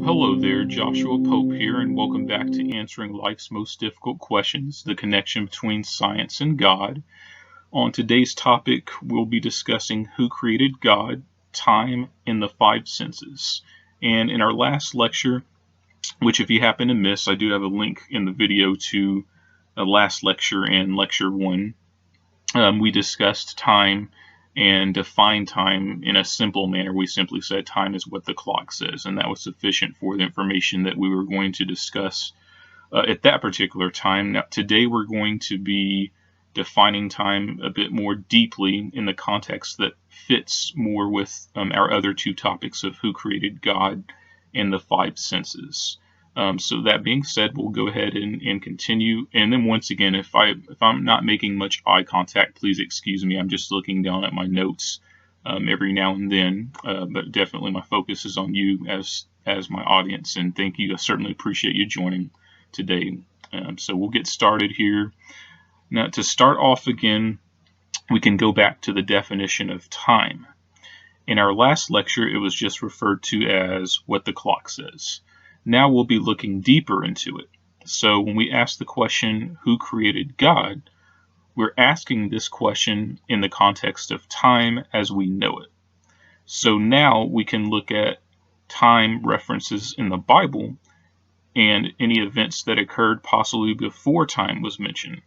Hello there, Joshua Pope here, and welcome back to Answering Life's Most Difficult Questions, the connection between science and God. On today's topic, we'll be discussing who created God, time, and the five senses. And in our last lecture, which if you happen to miss, I do have a link in the video to a last lecture and lecture 1, we discussed time and defined time in a simple manner. We simply said time is what the clock says, and that was sufficient for the information that we were going to discuss at that particular time. Now, today we're going to be defining time a bit more deeply in the context that fits more with our other two topics of who created God and the five senses. So that being said, we'll go ahead and continue. And then once again, if I'm not making much eye contact, please excuse me. I'm just looking down at my notes every now and then. But definitely my focus is on you as my audience. And thank you. I certainly appreciate you joining today. So we'll get started here. Now, to start off again, we can go back to the definition of time. In our last lecture, it was just referred to as what the clock says. Now we'll be looking deeper into it. So when we ask the question, who created God, we're asking this question in the context of time as we know it. So now we can look at time references in the Bible and any events that occurred possibly before time was mentioned,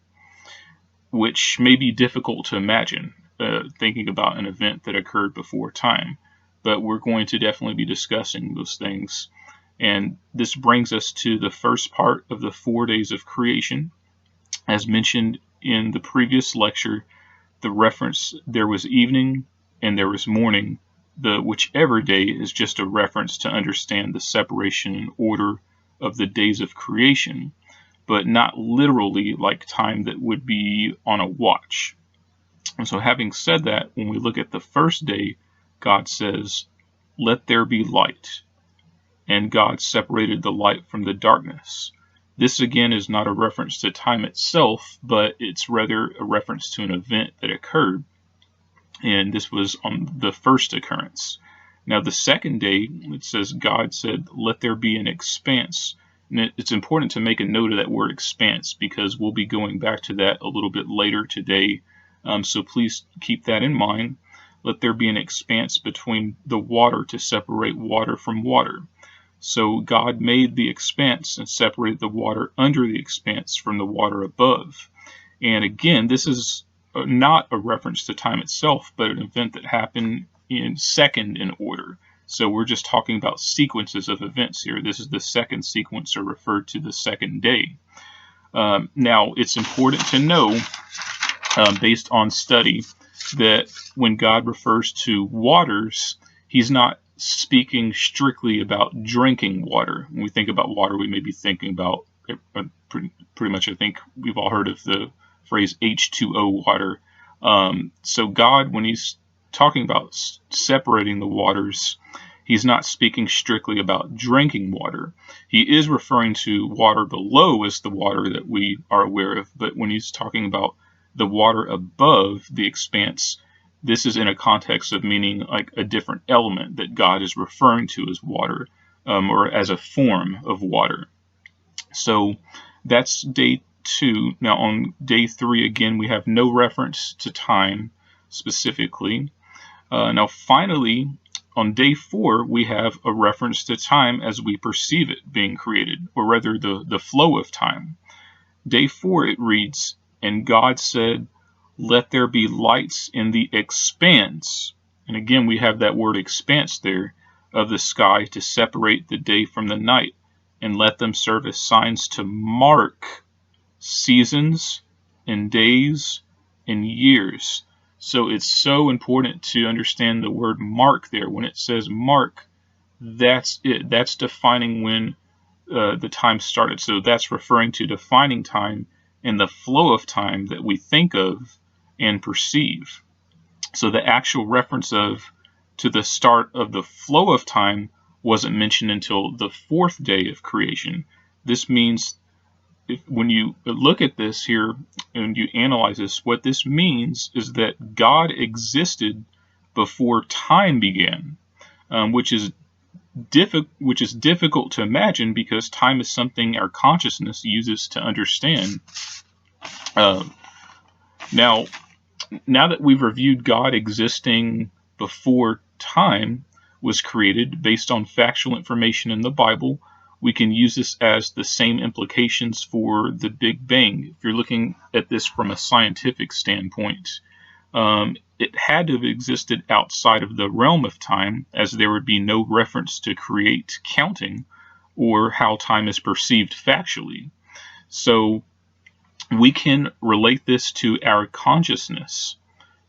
which may be difficult to imagine, thinking about an event that occurred before time. But we're going to definitely be discussing those things. And this brings us to the first part of the 4 days of creation. As mentioned in the previous lecture, the reference, there was evening and there was morning. The whichever day is just a reference to understand the separation and order of the days of creation, but not literally like time that would be on a watch. And so having said that, when we look at the first day, God says, "Let there be light." And God separated the light from the darkness. This again is not a reference to time itself, but it's rather a reference to an event that occurred. And this was on the first occurrence. Now the second day, it says God said, "Let there be an expanse." And it's important to make a note of that word expanse because we'll be going back to that a little bit later today. So please keep that in mind. Let there be an expanse between the water to separate water from water. So God made the expanse and separated the water under the expanse from the water above. And again, this is not a reference to time itself, but an event that happened in second in order. So we're just talking about sequences of events here. This is the second sequence, or referred to the second day. Now, it's important to know, based on study, that when God refers to waters, he's not speaking strictly about drinking water. When we think about water, we may be thinking about pretty much, I think we've all heard of the phrase H2O water. So God, when he's talking about separating the waters, he's not speaking strictly about drinking water. He is referring to water below as the water that we are aware of, but when he's talking about the water above the expanse, this is in a context of meaning like a different element that God is referring to as water, or as a form of water. So that's day 2. Now on day 3, again, we have no reference to time specifically. Now finally, on day 4, we have a reference to time as we perceive it being created, or rather the flow of time. Day 4, it reads, "And God said, let there be lights in the expanse." And again, we have that word expanse there, "of the sky to separate the day from the night, and let them serve as signs to mark seasons and days and years." So it's so important to understand the word mark there. When it says mark, that's it. That's defining when the time started. So that's referring to defining time and the flow of time that we think of and perceive. So the actual reference to the start of the flow of time wasn't mentioned until the 4th day of creation. This means when you look at this here and you analyze this, what this means is that God existed before time began, which is which is difficult to imagine because time is something our consciousness uses to understand. Now that we've reviewed God existing before time was created based on factual information in the Bible, we can use this as the same implications for the Big Bang. If you're looking at this from a scientific standpoint, it had to have existed outside of the realm of time, as there would be no reference to create counting or how time is perceived factually. So we can relate this to our consciousness.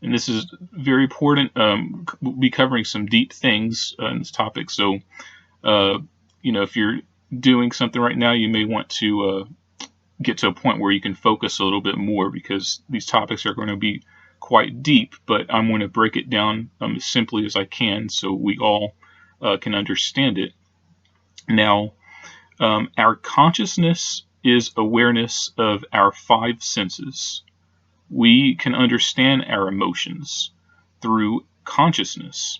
And this is very important. We'll be covering some deep things in this topic. So, if you're doing something right now, you may want to get to a point where you can focus a little bit more, because these topics are going to be quite deep, but I'm going to break it down as simply as I can so we all can understand it. Now, our consciousness is awareness of our five senses. We can understand our emotions through consciousness.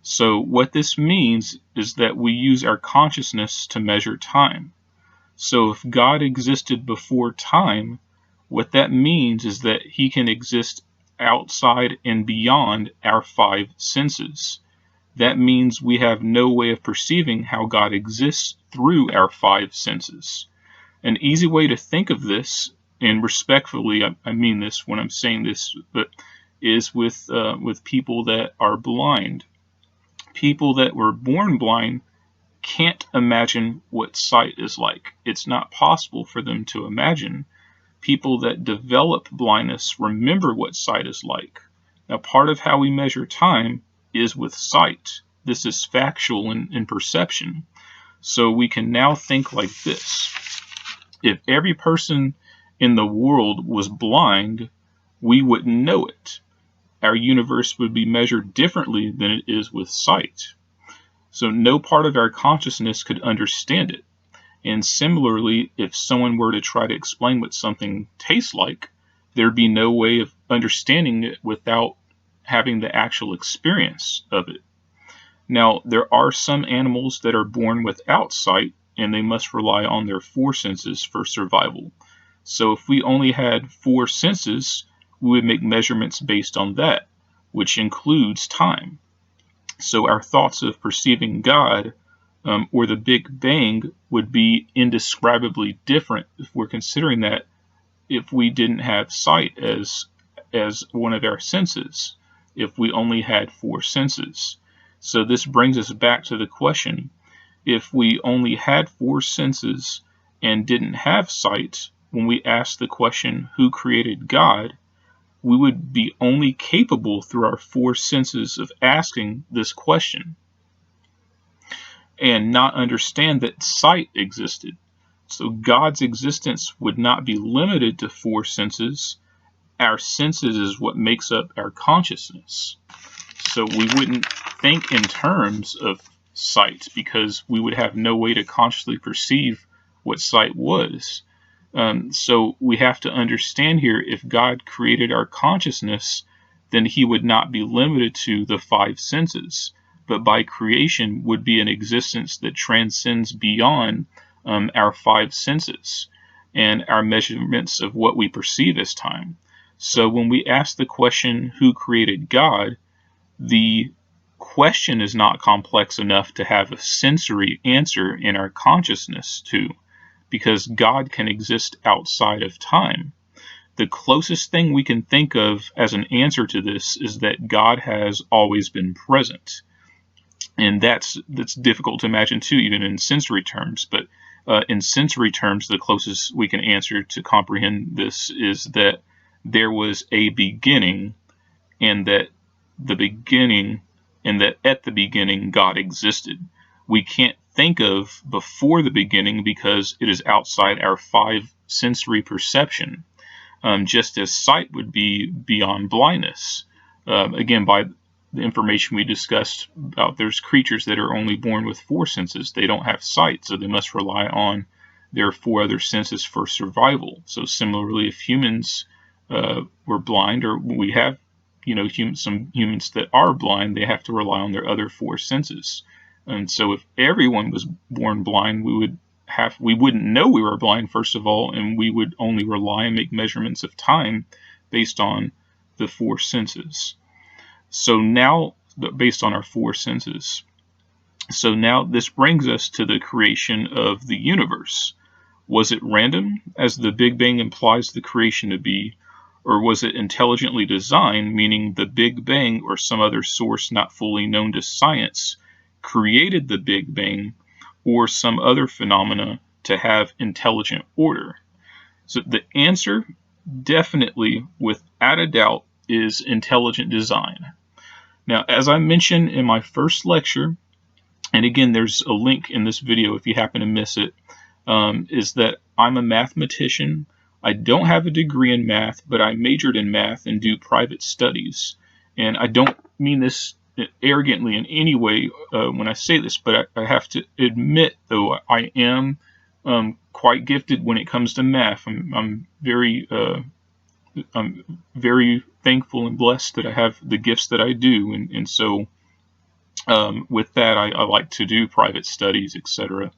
So what this means is that we use our consciousness to measure time. So if God existed before time, what that means is that he can exist outside and beyond our five senses. That means we have no way of perceiving how God exists through our five senses. An easy way to think of this, and respectfully, I mean this when I'm saying this, but is with people that are blind. People that were born blind can't imagine what sight is like. It's not possible for them to imagine. People that develop blindness remember what sight is like. Now, part of how we measure time is with sight. This is factual in perception. So we can now think like this. If every person in the world was blind, we wouldn't know it. Our universe would be measured differently than it is with sight. So no part of our consciousness could understand it. And similarly, if someone were to try to explain what something tastes like, there'd be no way of understanding it without having the actual experience of it. Now, there are some animals that are born without sight, and they must rely on their four senses for survival. So if we only had four senses, we would make measurements based on that, which includes time. So our thoughts of perceiving God or the Big Bang would be indescribably different if we're considering that if we didn't have sight as one of our senses, if we only had four senses. So this brings us back to the question, if we only had four senses and didn't have sight, when we ask the question, who created God, we would be only capable through our four senses of asking this question and not understand that sight existed. So God's existence would not be limited to four senses. Our senses is what makes up our consciousness. So we wouldn't think in terms of sight because we would have no way to consciously perceive what sight was. So we have to understand here, if God created our consciousness, then he would not be limited to the five senses, but by creation would be an existence that transcends beyond our five senses and our measurements of what we perceive as time. So when we ask the question, who created God, the question is not complex enough to have a sensory answer in our consciousness to, because God can exist outside of time. The closest thing we can think of as an answer to this is that God has always been present. And that's difficult to imagine too, even in sensory terms. But in sensory terms, the closest we can answer to comprehend this is that there was a beginning, and that at the beginning God existed. We can't think of before the beginning because it is outside our five sensory perception, just as sight would be beyond blindness. Again, by the information we discussed about, there's creatures that are only born with four senses. They don't have sight, so they must rely on their four other senses for survival. So similarly, if humans were blind, or we have some humans that are blind, they have to rely on their other four senses. And so if everyone was born blind, we wouldn't know we were blind, first of all, and we would only rely and make measurements of time based on the four senses. So now, based on our four senses. So now this brings us to the creation of the universe. Was it random, as the Big Bang implies the creation to be, or was it intelligently designed, meaning the Big Bang or some other source not fully known to science created the Big Bang or some other phenomena to have intelligent order? So the answer, definitely, without a doubt, is intelligent design. Now, as I mentioned in my first lecture, and again, there's a link in this video if you happen to miss it, is that I'm a mathematician. I don't have a degree in math, but I majored in math and do private studies. And I don't mean this arrogantly in any way when I say this, but I have to admit, though, I am quite gifted when it comes to math. I'm very thankful and blessed that I have the gifts that I do, and so with that, I like to do private studies, etc.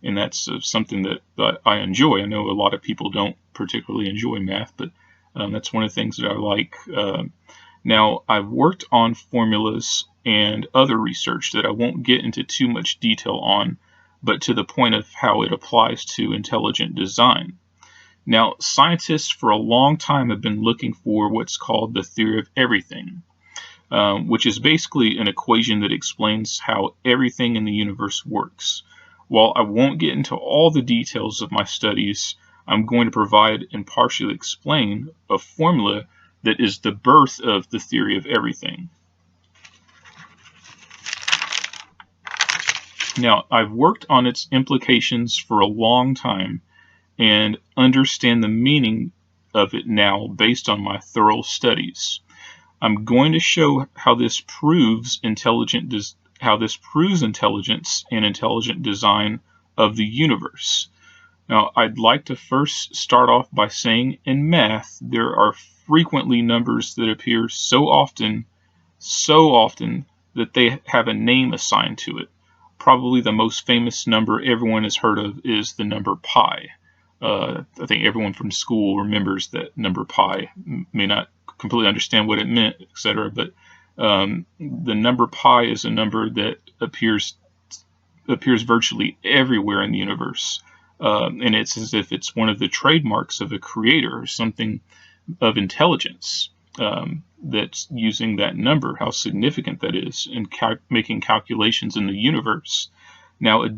And that's something that I enjoy. I know a lot of people don't particularly enjoy math, but that's one of the things that I like. Now, I've worked on formulas and other research that I won't get into too much detail on, but to the point of how it applies to intelligent design. Now, scientists for a long time have been looking for what's called the theory of everything, which is basically an equation that explains how everything in the universe works. While I won't get into all the details of my studies, I'm going to provide and partially explain a formula that is the birth of the theory of everything. Now, I've worked on its implications for a long time and understand the meaning of it now based on my thorough studies. I'm going to show how this proves intelligence and intelligent design of the universe. Now, I'd like to first start off by saying in math, there are frequently numbers that appear so often that they have a name assigned to it. Probably the most famous number everyone has heard of is the number pi. I think everyone from school remembers that number pi. May not completely understand what it meant, etc. But the number pi is a number that appears virtually everywhere in the universe, and it's as if it's one of the trademarks of a creator or something of intelligence that's using that number. How significant that is in making calculations in the universe. Now, in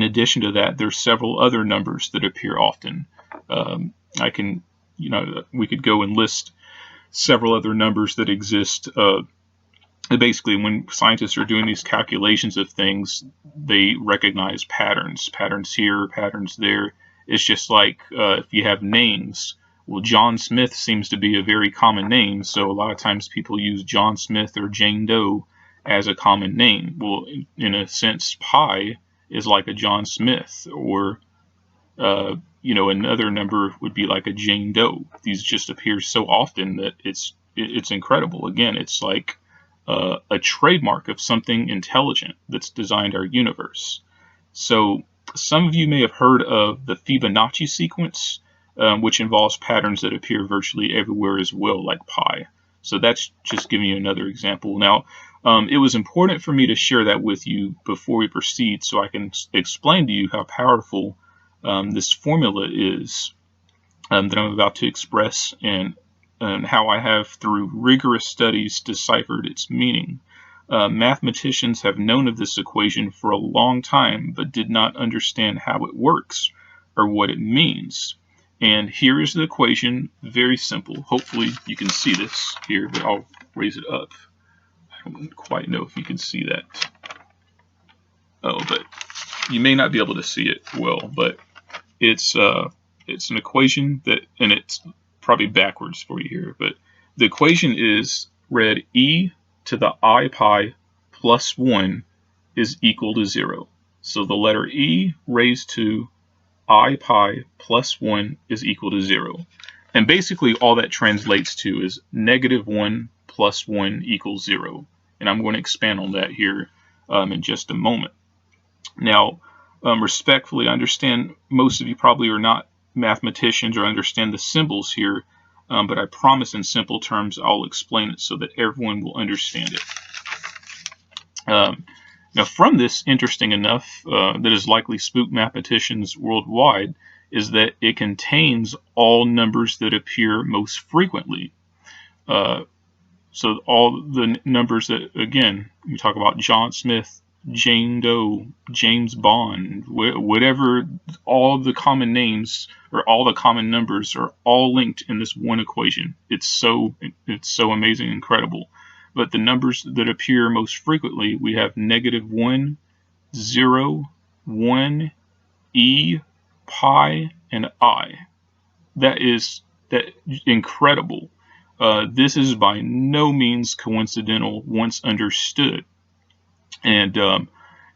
addition to that, there's several other numbers that appear often. We could go and list several other numbers that exist. Basically, when scientists are doing these calculations of things, they recognize patterns here, patterns there. It's just like if you have names. Well, John Smith seems to be a very common name, so a lot of times people use John Smith or Jane Doe as a common name. Well, in a sense, pi is like a John Smith, or another number would be like a Jane Doe. These just appear so often that it's incredible. Again, it's like a trademark of something intelligent that's designed our universe. So some of you may have heard of the Fibonacci sequence, which involves patterns that appear virtually everywhere as well, like pi. So that's just giving you another example. Now, it was important for me to share that with you before we proceed, so I can explain to you how powerful this formula is that I'm about to express, and how I have, through rigorous studies, deciphered its meaning. Mathematicians have known of this equation for a long time, but did not understand how it works or what it means. And here is the equation, very simple. Hopefully you can see this here, but I'll raise it up. I don't quite know if you can see that. Oh, but you may not be able to see it well, but it's an equation that, and it's probably backwards for you here, but the equation is read e to the I pi plus 1 is equal to 0. So the letter e raised to I pi plus 1 is equal to 0. And basically all that translates to is -1 plus 1 equals 0. And I'm going to expand on that here in just a moment. Now, respectfully, I understand most of you probably are not mathematicians or understand the symbols here, but I promise in simple terms I'll explain it so that everyone will understand it. Now, from this, interesting enough, that has likely spooked mathematicians worldwide, is that it contains all numbers that appear most frequently. So all the numbers that, again, we talk about John Smith, Jane Doe, James Bond, whatever, all the common names or all the common numbers are all linked in this one equation. It's so amazing, incredible. But the numbers that appear most frequently, we have -1, 0, 1, e, pi, and I. That incredible. This is by no means coincidental once understood. And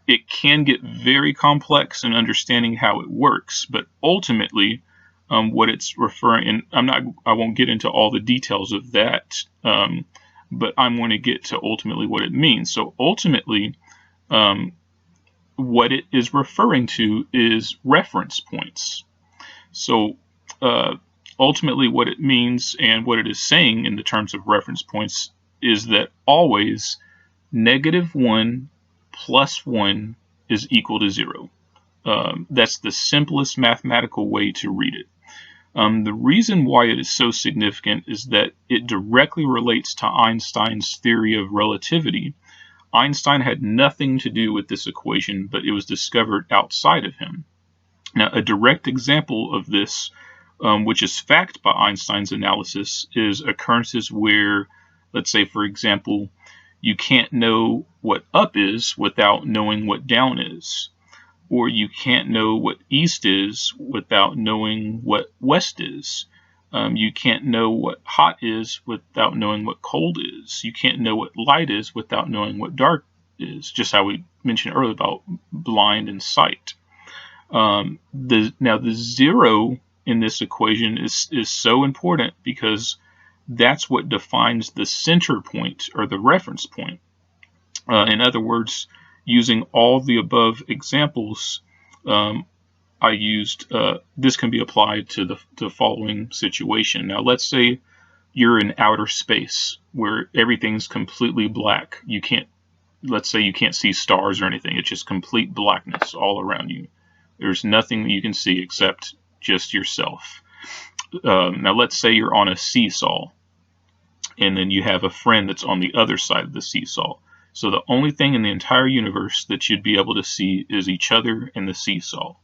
it can get very complex in understanding how it works, but ultimately what it's referring, and I won't get into all the details of that, but I'm going to get to ultimately what it means. So ultimately, what it is referring to is reference points. So ultimately what it means and what it is saying in the terms of reference points is that always -1 plus 1 is equal to 0. That's the simplest mathematical way to read it. The reason why it is so significant is that it directly relates to Einstein's theory of relativity. Einstein had nothing to do with this equation, but it was discovered outside of him. Now, a direct example of this, which is backed by Einstein's analysis, is occurrences where, let's say, for example, you can't know what up is without knowing what down is. Or you can't know what east is without knowing what west is. You can't know what hot is without knowing what cold is. You can't know what light is without knowing what dark is, just how we mentioned earlier about blind and sight. Now, the 0 in this equation is so important because that's what defines the center point or the reference point. In other words, using all the above examples, I used, this can be applied to the following situation. Now, let's say you're in outer space where everything's completely black. Let's say you can't see stars or anything. It's just complete blackness all around you. There's nothing that you can see except just yourself. Now, let's say you're on a seesaw, and then you have a friend that's on the other side of the seesaw. So the only thing in the entire universe that you'd be able to see is each other and the seesaw.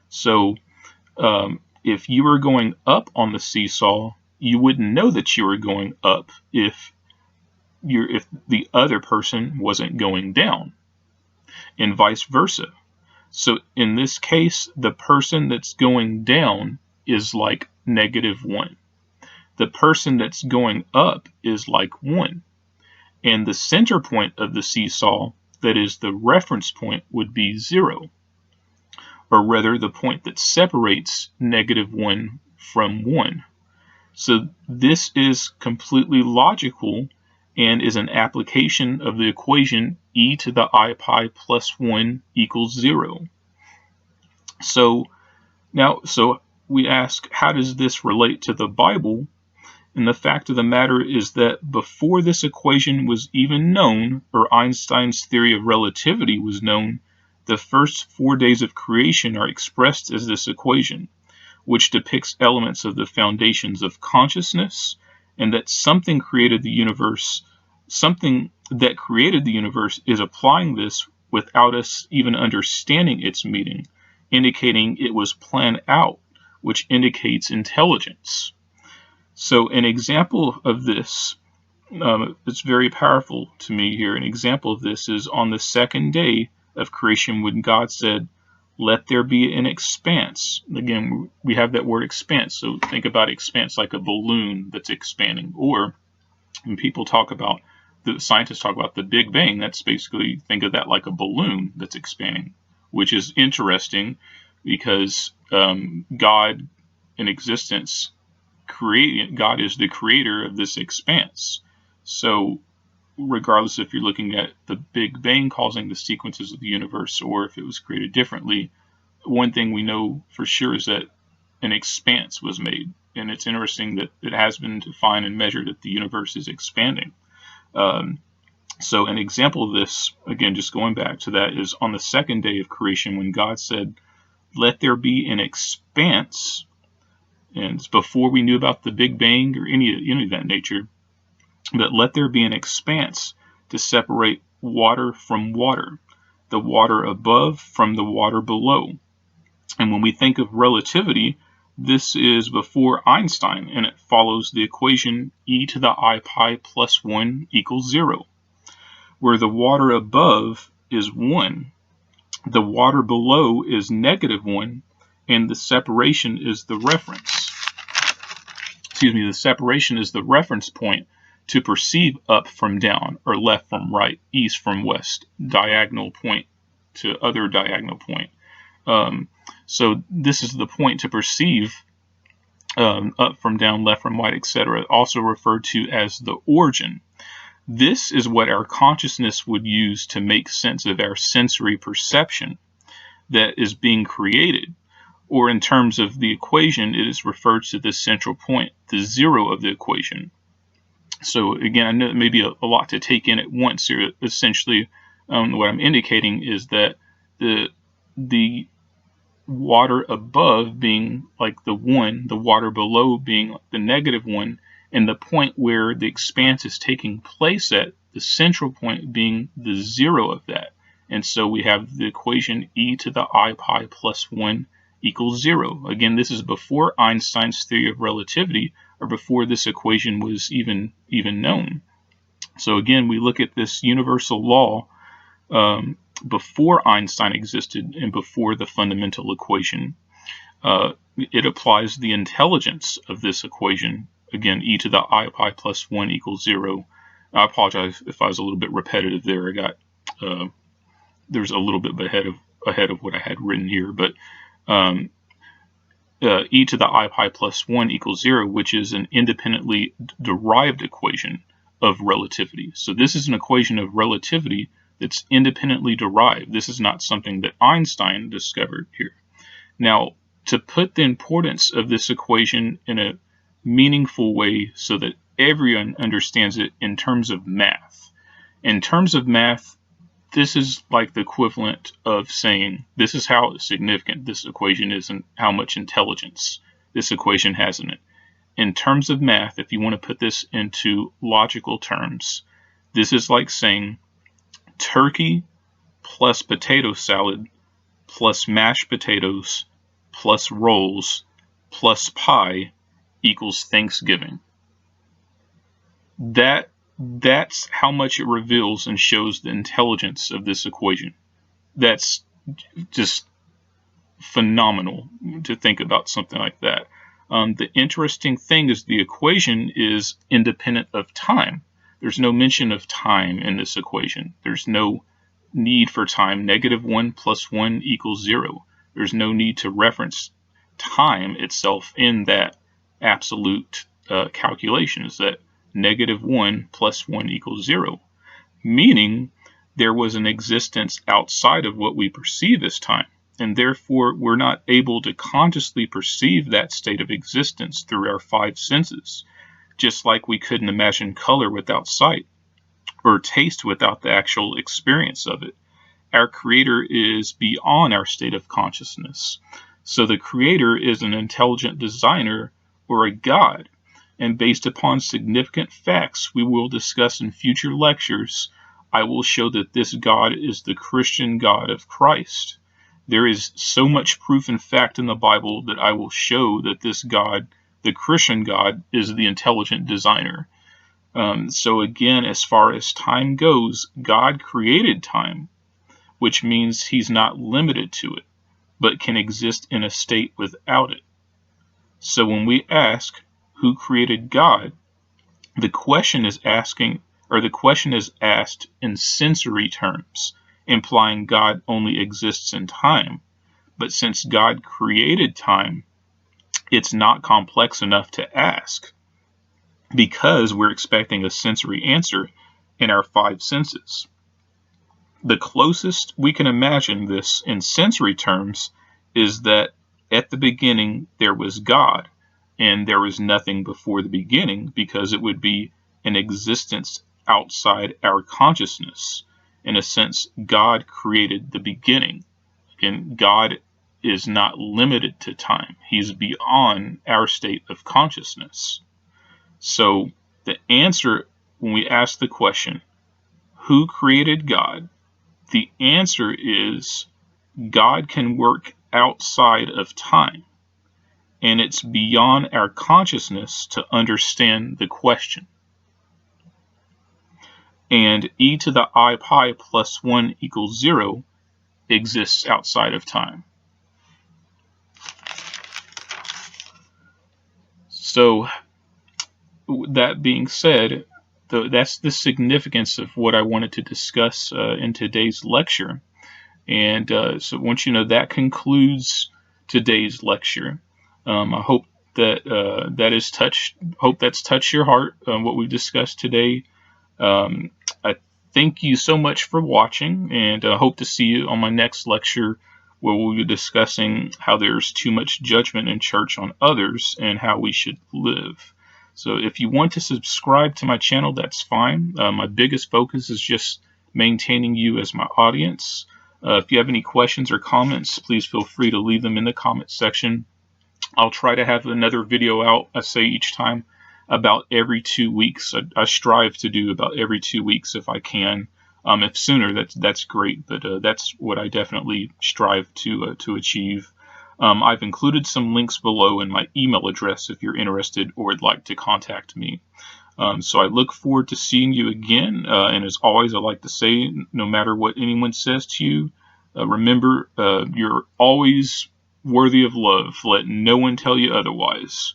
So if you were going up on the seesaw, you wouldn't know that you were going up if the other person wasn't going down, and vice versa. So in this case, the person that's going down is like -1. The person that's going up is like 1. And the center point of the seesaw, that is the reference point, would be 0. Or rather, the point that separates -1 from 1. So this is completely logical and is an application of the equation e to the I pi plus 1 equals 0. So we ask, how does this relate to the Bible? And the fact of the matter is that before this equation was even known, or Einstein's theory of relativity was known, the first 4 days of creation are expressed as this equation, which depicts elements of the foundations of consciousness, and that something that created the universe is applying this without us even understanding its meaning, indicating it was planned out, which indicates intelligence. So an example of this, it's very powerful to me here. An example of this is on the second day of creation when God said, "Let there be an expanse." Again, we have that word expanse. So think about expanse like a balloon that's expanding. Or when scientists talk about the Big Bang, that's basically, think of that like a balloon that's expanding, which is interesting because God in existence, God is the creator of this expanse. So regardless if you're looking at the Big Bang causing the sequences of the universe or if it was created differently, one thing we know for sure is that an expanse was made. And it's interesting that it has been defined and measured that the universe is expanding. So an example of this, again, just going back to that, is on the second day of creation when God said, "Let there be an expanse," and it's before we knew about the Big Bang or any of that nature, but let there be an expanse to separate water from water, the water above from the water below. And when we think of relativity, this is before Einstein, and it follows the equation e to the I pi plus 1 equals 0, where the water above is 1, the water below is -1, and the separation is the reference. The separation is the reference point to perceive up from down, or left from right, east from west, diagonal point to other diagonal point. So this is the point to perceive up from down, left from right, etc., also referred to as the origin. This is what our consciousness would use to make sense of our sensory perception that is being created. Or in terms of the equation, it is referred to the central point, the zero of the equation. So again, I know it may be a lot to take in at once here. Essentially, what I'm indicating is that the water above being like the 1, the water below being the -1, and the point where the expanse is taking place at, the central point being the 0 of that. And so we have the equation e to the I pi plus 1 equals 0. Again, this is before Einstein's theory of relativity, or before this equation was even known. So again, we look at this universal law before Einstein existed and before the fundamental equation. It applies the intelligence of this equation. Again, e to the I pi plus 1 equals 0. I apologize if I was a little bit repetitive there. I got there's a little bit ahead of what I had written here, but e to the I pi plus 1 equals 0, which is an independently derived equation of relativity. So this is an equation of relativity that's independently derived. This is not something that Einstein discovered here. Now, to put the importance of this equation in a meaningful way so that everyone understands it in terms of math. In terms of math, this is like the equivalent of saying this is how significant this equation is and how much intelligence this equation has in it. In terms of math, if you want to put this into logical terms, this is like saying turkey plus potato salad plus mashed potatoes plus rolls plus pie equals Thanksgiving. That's how much it reveals and shows the intelligence of this equation. That's just phenomenal to think about something like that. The interesting thing is the equation is independent of time. There's no mention of time in this equation. There's no need for time. -1 plus 1 equals 0. There's no need to reference time itself in that absolute calculation. Is that -1 plus 1 equals 0, meaning there was an existence outside of what we perceive as time, and therefore we're not able to consciously perceive that state of existence through our 5 senses, just like we couldn't imagine color without sight or taste without the actual experience of it. Our Creator is beyond our state of consciousness. So the Creator is an intelligent designer or a God. And based upon significant facts we will discuss in future lectures, I will show that this God is the Christian God of Christ. There is so much proof and fact in the Bible that I will show that this God, the Christian God, is the intelligent designer. So again, as far as time goes, God created time, which means he's not limited to it, but can exist in a state without it. So when we ask, who created God? The question is asked in sensory terms, implying God only exists in time. But since God created time, it's not complex enough to ask. Because we're expecting a sensory answer, in our five senses. The closest we can imagine this in sensory terms is that at the beginning there was God, and there was nothing before the beginning, because it would be an existence outside our consciousness. In a sense, God created the beginning. And God is not limited to time. He's beyond our state of consciousness. So the answer, when we ask the question, who created God? The answer is God can work outside of time, and it's beyond our consciousness to understand the question. And e to the I pi plus 1 equals 0 exists outside of time. So that being said, that's the significance of what I wanted to discuss in today's lecture. And so once you know, that concludes today's lecture. I hope that that's touched your heart, what we discussed today. I thank you so much for watching, and I hope to see you on my next lecture, where we'll be discussing how there's too much judgment in church on others and how we should live. So if you want to subscribe to my channel, that's fine. My biggest focus is just maintaining you as my audience. If you have any questions or comments, please feel free to leave them in the comment section. I'll try to have another video out, I say each time, about every 2 weeks. I strive to do about every 2 weeks if I can. If sooner, that's great, but that's what I definitely strive to achieve. I've included some links below in my email address if you're interested or would like to contact me. So I look forward to seeing you again. And as always, I like to say, no matter what anyone says to you, remember, you're always worthy of love. Let no one tell you otherwise.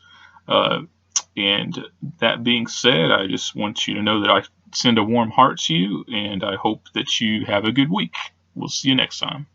And that being said, I just want you to know that I send a warm heart to you, and I hope that you have a good week. We'll see you next time.